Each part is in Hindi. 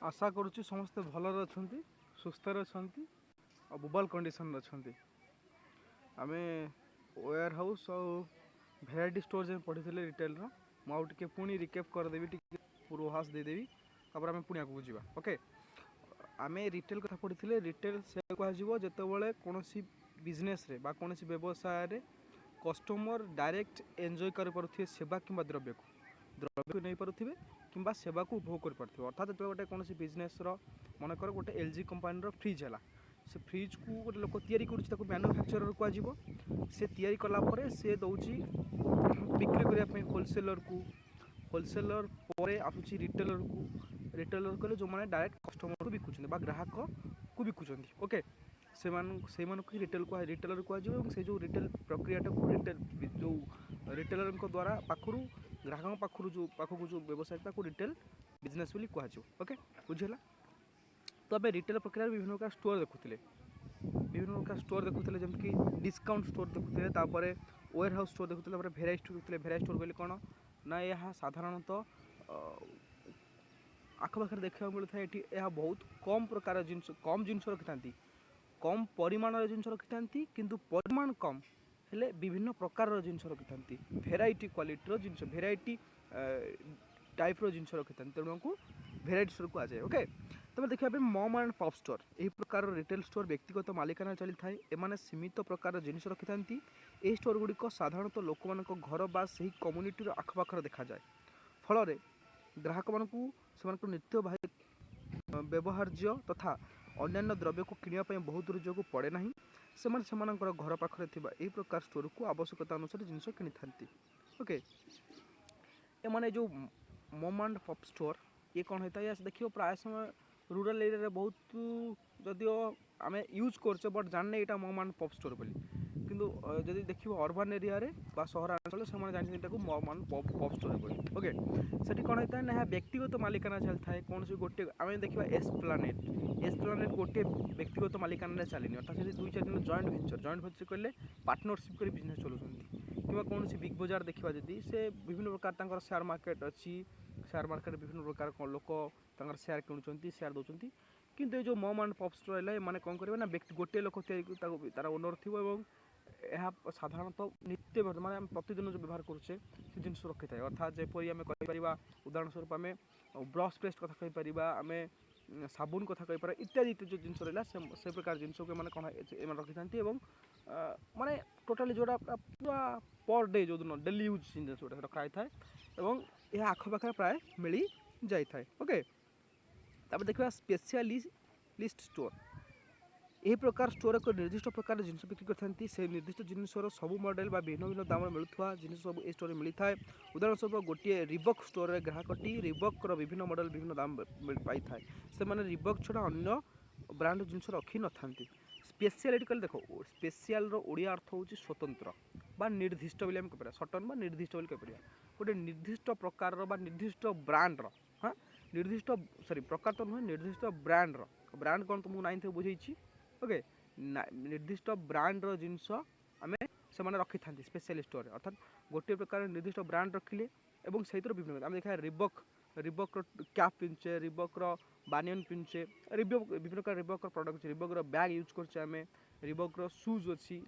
आशा करुच्ची समस्ते भलर अच्छा सुस्थ अच्छा और बुबाल कंडीशन अच्छा आम वेयर हाउस और भेराइटी स्टोर जो पढ़ी रिटेल मुझे पुणी रिकेप करदेवी पूर्वाभास देदेवी तापर आम पुणी आगे जावा ओके। आम रिटेल कथा पढ़ी रिटेल से कह जिते कौन बिजनेस कौन व्यवसाय रे कस्टमर डायरेक्ट एंजॉय कर सेवा कि द्रव्य को नहीं पारे कि सेवा को उपभोग कर अर्थात जो गोटे कौन बिजनेस मनकर गोटे एलजी कंपानी फ्रिज है से फ्रिज को गोटे लोक या मैन्युफैक्चरर कह से तैयारी कलापर से दौर बिक्री करने होलसेलर पर आसूँ रिटेलर को रिटेलर कहले जो मैंने डायरेक्ट कस्टमर को बिकुं ग्राहक को बिकुं ओके से रिटेल रिटेलर कह जो रिटेल प्रक्रियाटा को रिटेल जो रिटेलर द्वारा पाखु ग्राहकों पाखक जो व्यवसाय को रिटेल बिजनेस बोली कह ओके बुझीगला। तो आम रिटेल प्रक्रिया विभिन्न प्रकार स्टोर देखुले विभिन्न प्रकार स्टोर देखुले जमीक डिस्काउंट स्टोर देखुले वेयर हाउस स्टोर देखुले भेराइटी स्टोर देखुले भेराइटी स्टोर कहले कौन ना यह साधारणतः आखपाखे देखा मिलता है यह बहुत कम प्रकार जिनस कम जिनस रखि था कम परिमाण जिनस रखि था किंतु परिमाण कम हेले विभिन्न प्रकार जिनस रखि था भेराइटी क्वालिटी जिनस भेराइटी टाइप जिनस रखि था तेणु को भेराइटी स्टोर कहुए ओके। तब देखा मम एंड पॉप स्टोर यही प्रकार रिटेल स्टोर व्यक्तिगत मालिकाना चली थाए एमाने सीमित प्रकार जिनस रखि था यह स्टोर गुड़िक साधारणतः लोक मान घर बा सही कम्युनिटी आखपाखर देखा जाए फल ग्राहक मानक नित्य व्यवहार्य तथा अन्य द्रव्य को किनापी बहुत दूर जो पड़े ना से घर पाखे यही प्रकार स्टोर को आवश्यकता अनुसार जिनस कि ओके। एमाने जो मम एंड पॉप स्टोर ये कौन होता है देखिए प्राय समय रूरल एरिया बहुत जदियो आम यूज करचे बट जानने यहाँ मम एंड पॉप स्टोर बोली किंतु जदि देखिए अर्बान एरिया रे बा सहरांचल से जानते मम एंड पॉप स्टोर बोली ओके। सेठी कौन होता है ना व्यक्तिगत मालिकाना चलता है कौन सी गोटे आम देखा एस्प्लानेट गोटे व्यक्तिगत मालिकाना चलनी अर्थात से दुई चार जन जॉइंट वेंचर कहले पार्टनरशिप कर बिजनेस चलाउछन्ति कि कौन सी बिग बजार देखा जदि से विभिन्न प्रकार शेयर मार्केट अच्छी शेयर मार्केट विभिन्न प्रकार लोक शेयर किणुंट शेयर दौरान किंतु ये जो मम एंड पॉप स्टोर है मैंने कौन करेंगे ना व्यक्ति गोटे लोक तार ओनर थी यह साधारणतः नित्य माने आम प्रतिदिन जो व्यवहार करुचे से जिन रखी था अर्थात जपरी आम कहीपर उदाहरण स्वरूप आम ब्रश पेस्ट कथा कहीपर आम साबुन कथा कहीपर इत्यादि जो जिन रहा से प्रकार जिन को मैंने कौन रखी था माने टोटाली जोड़ा पूरा पर डे जो दिन डेली यूज जिन रखा था यह आखपाखे प्राय मिल जाए ओके। तब देखा स्पेशलिस्ट स्टोर यही प्रकार स्टोर एक निर्दिष्ट प्रकार जिन बिक्री करते से निर्दिष्ट जिनसर सब मॉडल भिन्न भिन्न दाम मिलूँ जिन सब ये स्टोर मिलता है उदाहरण स्वरूप गोटे रिबक स्टोर में ग्राहकटी रिबक्र विभिन्न मॉडल विभिन्न दाम पाई था से रिबक छड़ा अन्य ब्रांड जिनस रखी न था स्पेशलिटी कहले देख स्पेशल ओडिया अर्थ हूँ स्वतंत्र बा निर्दिष्ट बोली कह सटन बा निर्दिष्ट बोली कह गोटे निर्दिष्ट प्रकार निर्दिष्ट ब्रांड हाँ निर्दिष्ट सॉरी प्रकार तो नुहे निर्दिष्ट ब्रांड ब्रांड कौन तुमको नाइन थे बुझे ओके निर्दिष्ट ब्रांड जिनस आम से रखी था स्पेशल स्टोर अर्थात गोटे प्रकार निर्दिष्ट ब्रांड रखिले और से विभिन्न आम देखा रिबक कैप पिंचे रिबक्र बानियन पिंचे रिबक विभिन्न प्रकार रिबक प्रडक्ट रिबक्र बैग यूज करें रिबक्र शूज अच्छी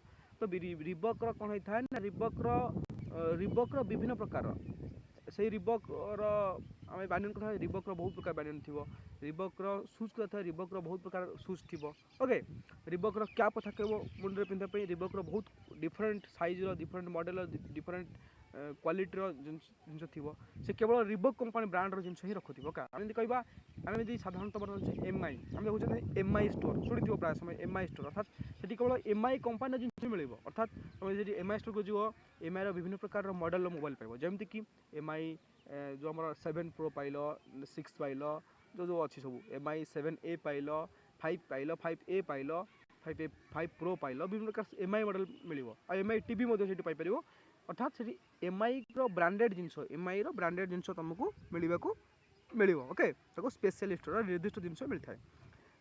तो रिबक्र कौन होता है ना रिबक्र विभिन्न प्रकार से रिबक्र आम बानियन कथा रिबक्र बहुत प्रकार बानियन थी रिबक्र शूज कथा रिबक्र बहुत प्रकार शूज थी ओके। रिबक्र कैप कथा कह मुंडे पिंधापी रिबक्र बहुत different size different model different क्वालिटीर जिनस थी से केवल रिबक कंपानी ब्रांडर जिन ही रखुव क्या आम कह आम साधारणतः बर्तमान एमआई आम देखते एमआई स्टोर शुणी प्राय समय एमआई स्टोर अर्थात से केवल एमआई कंपानी जिन मिल अर्थात तुम जी एमआई स्टोर को जीव एमआई विभिन्न प्रकार मॉडल मोबाइल पाइब जमीक कि एमआई जो आम 7 Pro पाइल 6 पाइल जो जो अच्छी सब MI 7A pile 5 pile 5A pile 5 Pro pile विभिन्न प्रकार एमआई मॉडल मिल एमआई टीवी पाइपर अर्थात से एमआई ब्रांडेड जिनस एमआई ब्रांडेड जिनस तुमको मिल ओके स्पेशल स्टोर निर्दिष्ट जिनस मिलता है।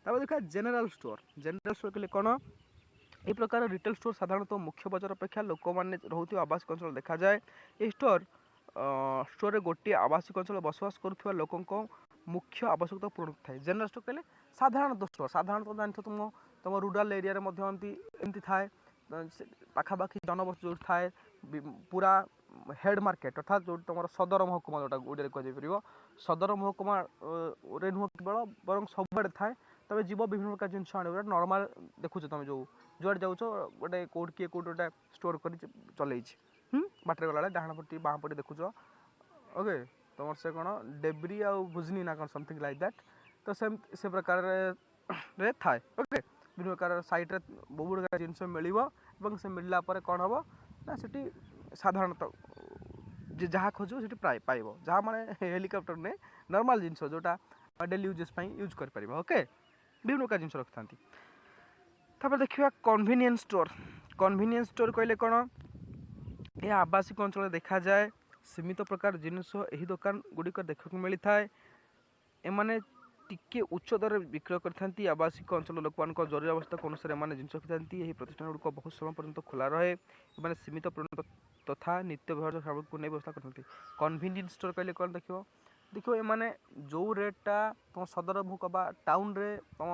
तब देखा जनरल स्टोर कहले कौन यही प्रकार रिटेल स्टोर साधारणतः मुख्य बजार अपेक्षा लोक मैंने रोक आवासिक अंचल देखा जाए। ये स्टोर गोटे आवासिक अंचल बसवास करुवा लोकों मुख्य आवश्यकता पूर्ण थाए। जनरल स्टोर कहले साधारणतः स्टोर, साधारणतः जानते तुम तुम रूराल एरिया एमती थाए पाखापाखि जनबस्ती जो थाए पूरा हेड मार्केट अर्थात जो तुम सदर महकुमा जोटा ओडिया कह सदर महकुमा रे नुह केवल बर सब थाए तब जीव विभिन्न प्रकार जिनस आने नॉर्मल देखुच तुम जो जुआड़े जाऊच गोटे कौट किए कौट गोटे स्टोर कर चल बाटर गला डाण पटी बाँ पटी देखुच ओके तुम से कौन डेब्री आ भुजनी ना कौन समथिंग लाइक दैट तो से प्रकार रे थाए ओके विभिन्न प्रकार साइट रे बहुत गुड़ा जिनस मिल से मिलला कौन हम ना सीटी साधारणतः जहाँ खोज से प्राय पाइब जहाँ माने हेलिकॉप्टर ने नॉर्मल जिनस जोटा डेली यूजेस यूज कर ओके विभिन्न प्रकार जिनस रखी था। देखिए कन्वीनियंस स्टोर कहले कौन यह आवासिक अंचल देखा जाए सीमित प्रकार जिनस यही दुकान गुड़िक देखा मिलता है एमाने टिके उच्च दर विक्रय करथांती आवासिक अंचल लोक मान जरूरी अवस्था अनुसार एमाने जिनस रखिथांती यही प्रतिष्ठान गुड़िक बहुत समय पर्यंत खोला रहे एमाने सीमित तथा नित्य व्यवहार सामग्री को नहीं व्यवस्था करथांती। कन्वीनियंस स्टोर कहले कौन देखियो एमाने जो रेटटा तुम सदर मुहकबा टाउन रे तुम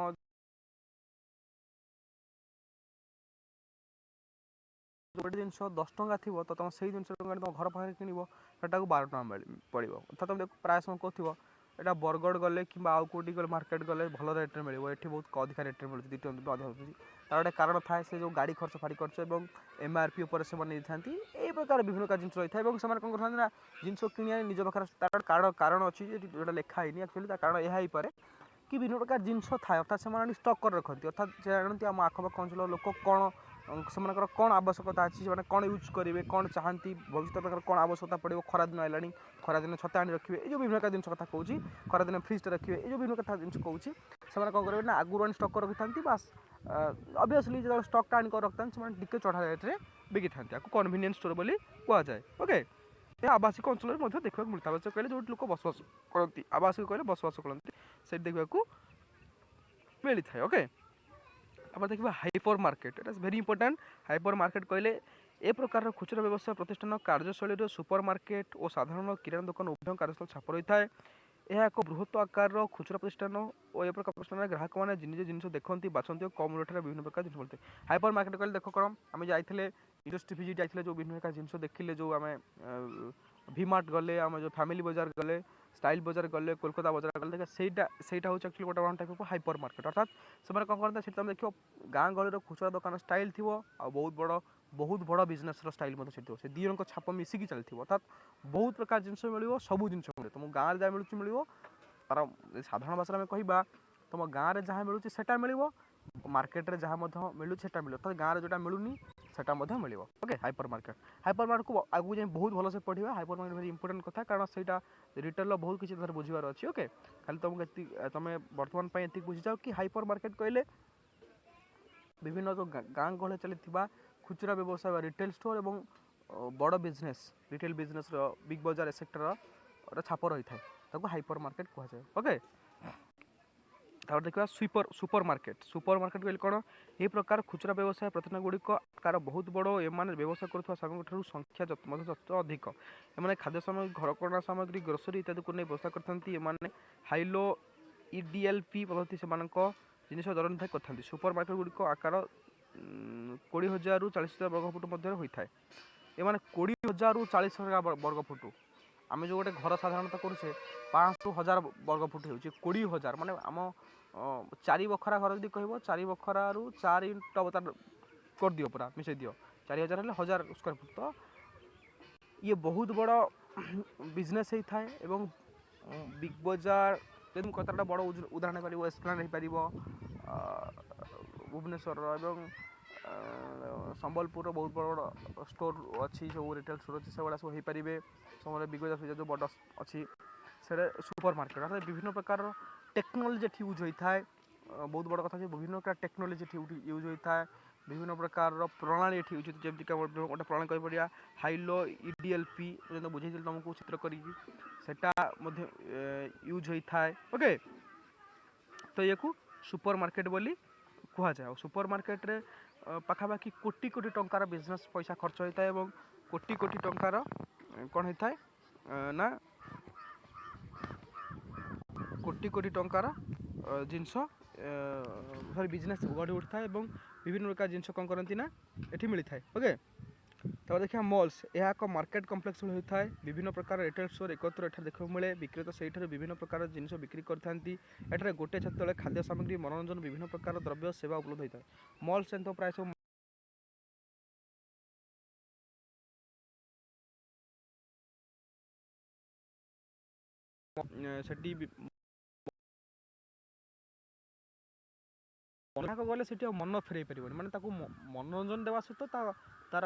गोटे जिन 10 टंका थी तो तुम से जिन तुम घर पाखे कि 12 टंका पड़ो अर्थात तुम प्राय समय कहूँ यहाँ बरगढ़ गले कि आउ कौटी गले मार्केट गले भल रेट्रे मिले ये बहुत अधिक रेट्रे मिलूँ 2 टन अधिक मिलूँ तार गोटे कारण थाए से जो गाड़ी खर्च फाड़ी खर्च और एमआरपी उपर से यही प्रकार विभिन्न प्रकार जिन रही है कौन करते ना जिन कि निज पाखे तार कारण अच्छी जो लिखाई एक्चुअली कारण यह हो पाए कि विभिन्न प्रकार जिनस थाए अर्थात से स्टक कर रखती अर्थात से जानते आम आखपाख अंचल लोक कौन से कौन आवश्यकता अच्छी से कौन यूज करेंगे कौन चाहती भविष्य प्रकार कौन आवश्यकता पड़ो खरा दिन आनी खरा दिन छता आनी रखिए ये विभिन्न प्रकार जिन कथा कहूँ खरा दिन फ्रिज रखिए ये विभिन्न प्रकार जिन कहूँ से कौन करेंगे ना आगुरी आनी स्टक रखी था बास ऑब्वियसली जो स्टकटा आनी रखता टे चढ़ा रेट्रे बिकी था कन्वीनियंस स्टोर बोली कहुए ओके यह आवासिक अंचल देखा मिलता है कहले जो लोक बसवास करती आवासिक कहले बसवास करती से देखा मिलता है ओके। अब देखिए hyper market it is very important hyper market कहले ए प्रकार खुचरा व्यवसाय प्रतिष्ठान कार्यशैली सुपर मार्केट और साधारण किराना दुकान उभय कार्यस्थल छाप रही है यह एक बृहत आकार खुचरा प्रतिष्ठान और ये प्रकार प्रतिष्ठान ग्राहक मैंने निज जिन देखते बाछंती और कम रेट विभिन्न प्रकार जिन बोलते हाइपर मार्केट कहले देख कौन आम जाइए इंडस्ट्री विजिट जाइए जो विभिन्न प्रकार जिन देखिले जो आम भीमार्ट गले आम जो फैमिली बाजार गले स्टाइल बाजार गले कोलकाता बाजार गले सहीटा हूँ एक्चुअली गोटे one type of hyper market अर्थात से कौन करते से तुम देखो गाँ गहर खुचरा दुकान स्टाइल थी आ बहुत बड़ बिजनेस स्टाइल से दी जन छाप मिसिकी चलती अर्थात बहुत प्रकार जिन मिले सब जिन मिले तुम गाँव जहाँ मिलूँ तार साधारण भाषा में कह तुम गाँव में जहाँ मिलूँ से मिले मार्केट रे जहाँ मिलूँ से मिले अर्थात गाँव में जोटा मिलूनी सेटा मिले ओके हाइपर मार्केट को आगू जाए बहुत भल से पढ़ा हाइपर मार्केट वेरी इंपोर्टेंट कथा कारण से रिटेल बहुत किसी बुझार अच्छी ओके खाली तुमको तुम बर्तमान ये बुझी जाओ कि हाइपर मार्केट कहले विभिन्न जो गाँ गहले चली खुचरा व्यवसाय रिटेल स्टोर और बड़ बिजनेस रिटेल बिजनेस बिग बजार सेक्टर छाप रही है हाइपर मार्केट कहुए ओके। देखा सुपर मार्केट कहले कौन यही प्रकार खुचरा व्यवसाय प्रतिष्ठान गुड़िक आकार बहुत बड़ एम व्यवसाय करुवा सामग्री संख्या अधिक एम खाद्य सामग्री घरकरणा सामग्री ग्रोसरी इत्यादि को नहीं व्यवस्था करते हाइलो EDLP पद्धति से जिन दरनिर्धारण करते सुपर मार्केट गुड़िक आकार 20,000 ରୁ 40,000 वर्ग फुट मध्य होता है एम 20,000 ରୁ 40,000 वर्ग फुट आम जो गोटे घर साधारणतः करुचे 500 ରୁ 1000 वर्ग फुट हो 20,000 माने आम 4 बखरा घर जब कह 4 बखरा रू 4 ईंट अवतार कर दियो पूरा मिसई दियो 4,000 हेल्ले 1000 स्क्वायर फुट तो ये बहुत बड़ बिजनेस होता है एवं बिग बजार जब कतटा बड़ उदाहरण पार एस्प्लानेड हो पार भुवनेश्वर एवं संबलपुर बहुत बड़ स्टोर अच्छी जो रिटेल स्टोर अच्छी से सब हो पारे समझ बिग बजार जो बड़ अच्छी से सुपर मार्केट अर्थात विभिन्न प्रकार टेक्नोलोजी यूज होता है बहुत बड़ कथा विभिन्न प्रकार टेक्नोलोजी यूज होता है विभिन्न प्रकार प्रणाली यूज होती जमीक गोटे प्रणाली कह पड़ा हाइलो EDLP जो बुझे तुमको चित्र करा यूज होता है ओके। तो ये सुपर मार्केट बोली कहुए सुपर मार्केट रे पाखापाखि कोटी कोटी टंकार बिजनेस पैसा खर्च होता है और कोटी कोटी टंकार कौन होता है ना कोटी कोटी टंकार जिनस सरी बिजनेस गढ़ी उठा है विभिन्न प्रकार जिनस कौन करती ना ये मिलता है। ओके तो देखिए मल्स यह एक मार्केट कम्प्लेक्स होता है विभिन्न प्रकार रिटेल स्टोर एकत्र एठार देखा मिले विक्रेता से विभिन्न प्रकार जिनस बिक्री करते गोटे छत तले खाद्य सामग्री मनोरंजन विभिन्न प्रकार द्रव्य सेवा उपलब्ध होता है। मल्स तो प्राय सब सेठी गले से मन फेरई पार मानते मनोरंजन देवा सहित तार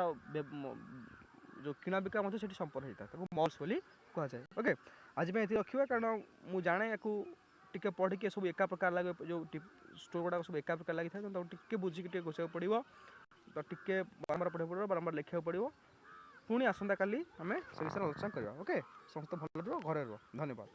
जो किणा बिका संपर्क होता है मल्स बोली कहुए। ओके आज ये रखा कारण मुझे जाने या टे पढ़ी सब एका प्रकार लगे जो स्टोर गुड़ाक सब एका प्रकार लगी था टे बुझिकी घोषा पड़ो तो टे बारंबार पढ़ा पड़ो बारंबार लिखा पड़ो पुणी आसंता काली आम से विषय आलोचना करवा। ओके समस्त भल रुह घरे रुह धन्यवाद।